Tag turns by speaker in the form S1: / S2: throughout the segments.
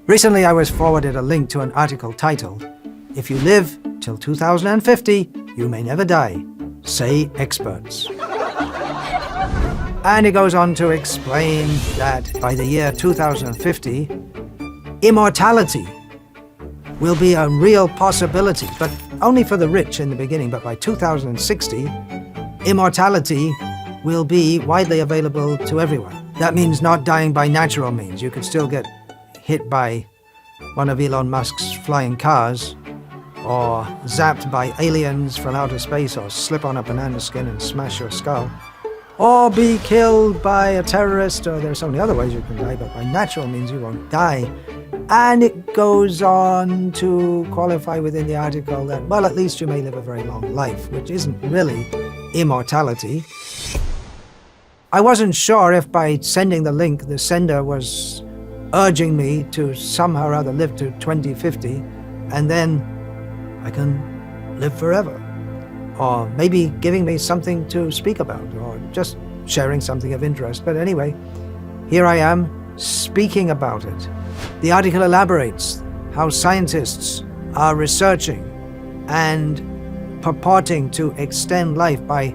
S1: Recently, I was forwarded a link to an article titled, "If you live till 2050, you may never die, say experts." And it goes on to explain that by the year 2050, immortality will be a real possibility, but only for the rich in the beginning. But by 2060, immortality will be widely available to everyone. That means not dying by natural means. You could still get hit by one of Elon Musk's flying cars, or zapped by aliens from outer space, or slip on a banana skin and smash your skull, or be killed by a terrorist, or there's so many other ways you can die, but by natural means you won't die. And it goes on to qualify within the article that, well, at least you may live a very long life, which isn't really immortality. I wasn't sure if by sending the link, the sender was urging me to somehow or other live to 2050, and then I can live forever. Or maybe giving me something to speak about, or just sharing something of interest. But anyway, here I am speaking about it. The article elaborates how scientists are researching and purporting to extend life by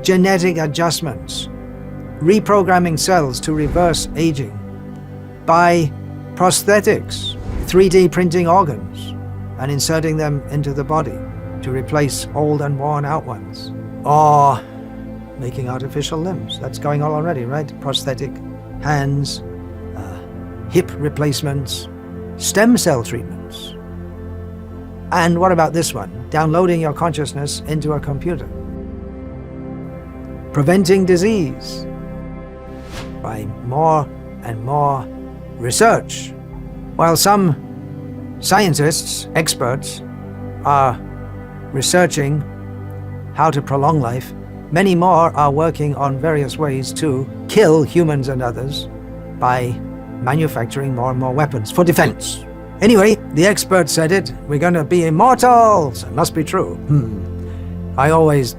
S1: genetic adjustments, reprogramming cells to reverse aging, by prosthetics, 3D printing organs, and inserting them into the body to replace old and worn out ones, or making artificial limbs. That's going on already, right? Prosthetic hands, hip replacements, stem cell treatments. And what about this one? Downloading your consciousness into a computer. Preventing disease by more and more research. While some scientists, experts, are researching how to prolong life, many more are working on various ways to kill humans and others by manufacturing more and more weapons for defense. Anyway, the expert said it, we're going to be immortals. It must be true. I always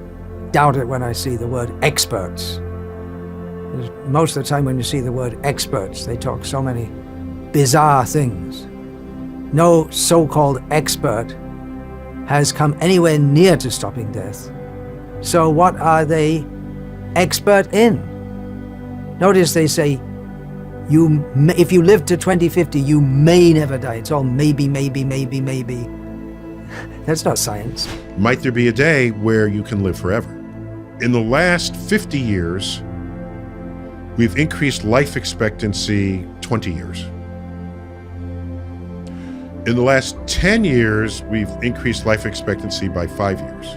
S1: doubt it when I see the word experts. Most of the time when you see the word experts, they talk so many bizarre things. No so-called expert has come anywhere near to stopping death. So what are they expert in? Notice they say, if you live to 2050, you may never die. It's all maybe, maybe, maybe, maybe. That's not science.
S2: Might there be a day where you can live forever? In the last 50 years, we've increased life expectancy 20 years. In the last 10 years, we've increased life expectancy by 5 years.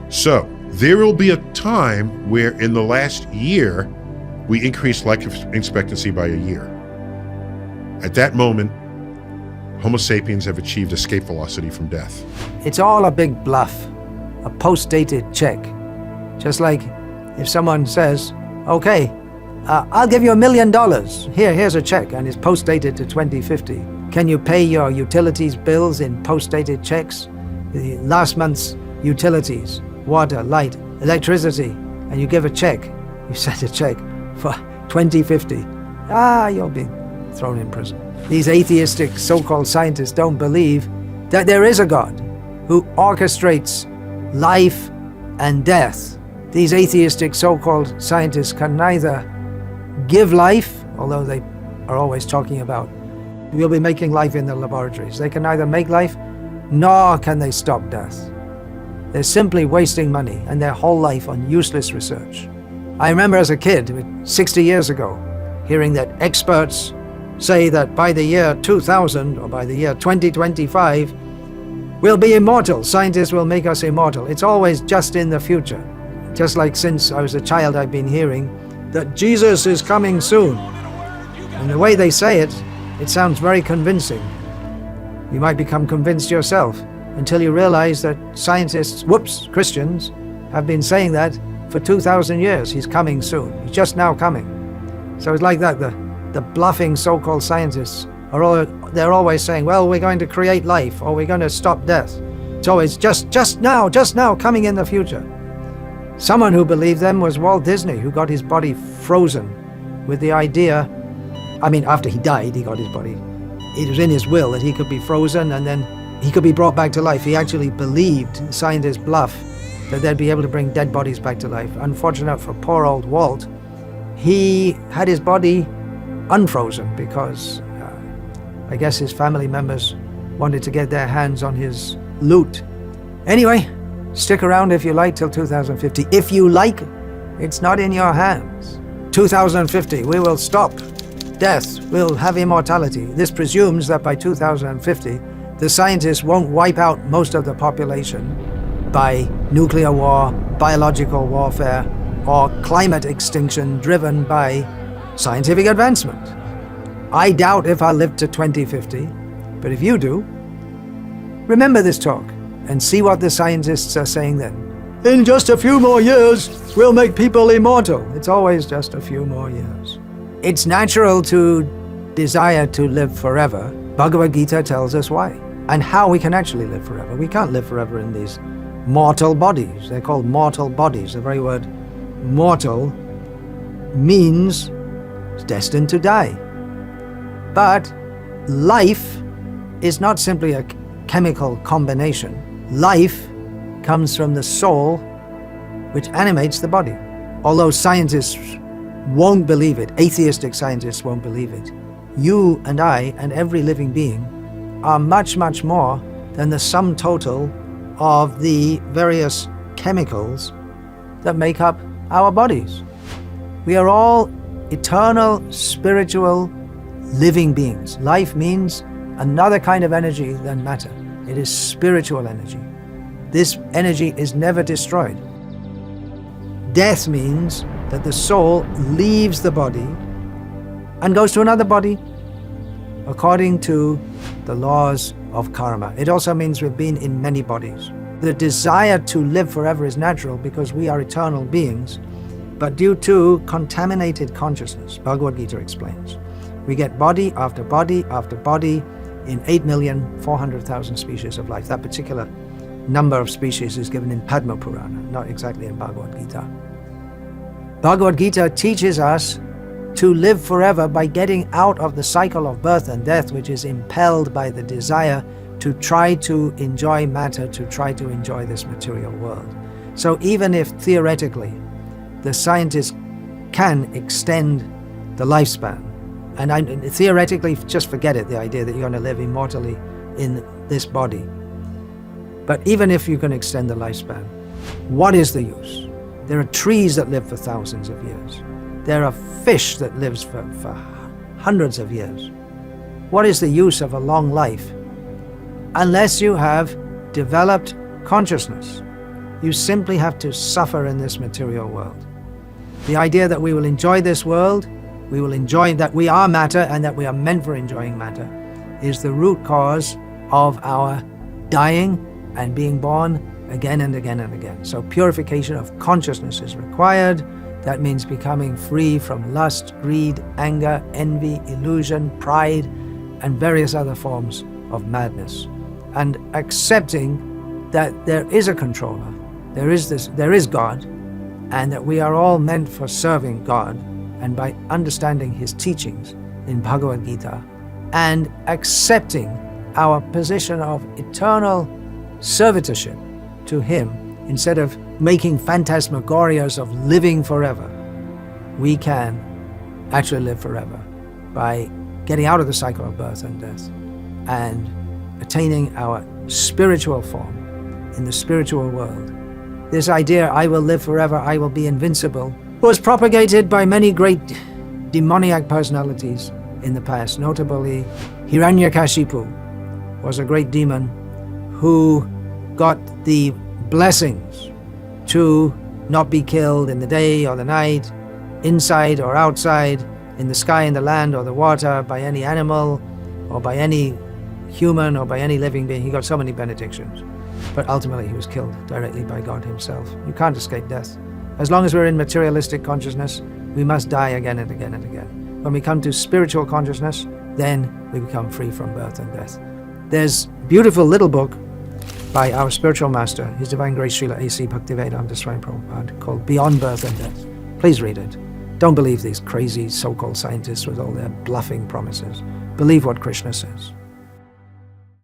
S2: So there will be a time where in the last year, we increase life expectancy by a year. At that moment, Homo sapiens have achieved escape velocity from death.
S1: It's all a big bluff, a post-dated check. Just like if someone says, okay, I'll give you $1 million. Here's a check, and it's post-dated to 2050. Can you pay your utilities bills in post-dated checks? The last month's utilities, water, light, electricity, and you give a check. You send a check for 2050. You'll be thrown in prison. These atheistic so-called scientists don't believe that there is a God who orchestrates life and death. These atheistic so-called scientists can neither give life, although they are always talking about we'll be making life in the laboratories. They can neither make life, nor can they stop death. They're simply wasting money and their whole life on useless research. I remember as a kid, 60 years ago, hearing that experts say that by the year 2000 or by the year 2025, we'll be immortal. Scientists will make us immortal. It's always just in the future. Just like since I was a child, I've been hearing that Jesus is coming soon. And the way they say it, it sounds very convincing. You might become convinced yourself until you realize that scientists, Christians, have been saying that for 2,000 years. He's coming soon. He's just now coming. So it's like that. The bluffing so-called scientists they're always saying, well, we're going to create life, or we're going to stop death. It's always just now, coming in the future. Someone who believed them was Walt Disney, who got his body frozen with the idea I mean, after he died, he got his body. It was in his will that he could be frozen and then he could be brought back to life. He actually believed, signed his bluff, that they'd be able to bring dead bodies back to life. Unfortunate for poor old Walt, he had his body unfrozen because I guess his family members wanted to get their hands on his loot. Anyway, stick around if you like till 2050. If you like, it's not in your hands. 2050, we will stop death. We'll have immortality. This presumes that by 2050, the scientists won't wipe out most of the population by nuclear war, biological warfare, or climate extinction driven by scientific advancement. I doubt if I'll live to 2050, but if you do, remember this talk and see what the scientists are saying then. In just a few more years, we'll make people immortal. It's always just a few more years. It's natural to desire to live forever. Bhagavad-gītā tells us why and how we can actually live forever. We can't live forever in these mortal bodies. They're called mortal bodies. The very word mortal means destined to die. But life is not simply a chemical combination. Life comes from the soul, which animates the body. Although scientists won't believe it, atheistic scientists won't believe it, you and I and every living being are much, much more than the sum total of the various chemicals that make up our bodies. We are all eternal, spiritual, living beings. Life means another kind of energy than matter. It is spiritual energy. This energy is never destroyed. Death means that the soul leaves the body and goes to another body according to the laws of karma. It also means we've been in many bodies. The desire to live forever is natural because we are eternal beings, but due to contaminated consciousness, Bhagavad-gītā explains, we get body after body after body in 8,400,000 species of life. That particular number of species is given in Padma Purana, not exactly in Bhagavad-gītā. Bhagavad-gītā teaches us to live forever by getting out of the cycle of birth and death, which is impelled by the desire to try to enjoy matter, to try to enjoy this material world. So even if theoretically the scientists can extend the lifespan, and theoretically just forget it, the idea that you're going to live immortally in this body. But even if you can extend the lifespan, what is the use? There are trees that live for thousands of years. There are fish that lives for hundreds of years. What is the use of a long life unless you have developed consciousness? You simply have to suffer in this material world. The idea that we will enjoy this world, we will enjoy that we are matter and that we are meant for enjoying matter, is the root cause of our dying and being born again and again and again. So purification of consciousness is required. That means becoming free from lust, greed, anger, envy, illusion, pride, and various other forms of madness. And accepting that there is a controller, there is God, and that we are all meant for serving God, and by understanding his teachings in Bhagavad-gītā, and accepting our position of eternal servitorship to him, instead of making phantasmagorias of living forever, we can actually live forever by getting out of the cycle of birth and death and attaining our spiritual form in the spiritual world. This idea, I will live forever, I will be invincible, was propagated by many great demoniac personalities in the past. Notably, Hiranyakashipu was a great demon who got the blessings to not be killed in the day or the night, inside or outside, in the sky, in the land or the water, by any animal or by any human or by any living being. He got so many benedictions, but ultimately he was killed directly by God himself. You can't escape death. As long as we're in materialistic consciousness, we must die again and again and again. When we come to spiritual consciousness, then we become free from birth and death. There's a beautiful little book by our spiritual master, His Divine Grace Srila A.C. Bhaktivedanta Swami Prabhupāda, called Beyond Birth and Death. Please read it. Don't believe these crazy so-called scientists with all their bluffing promises. Believe what Krishna says.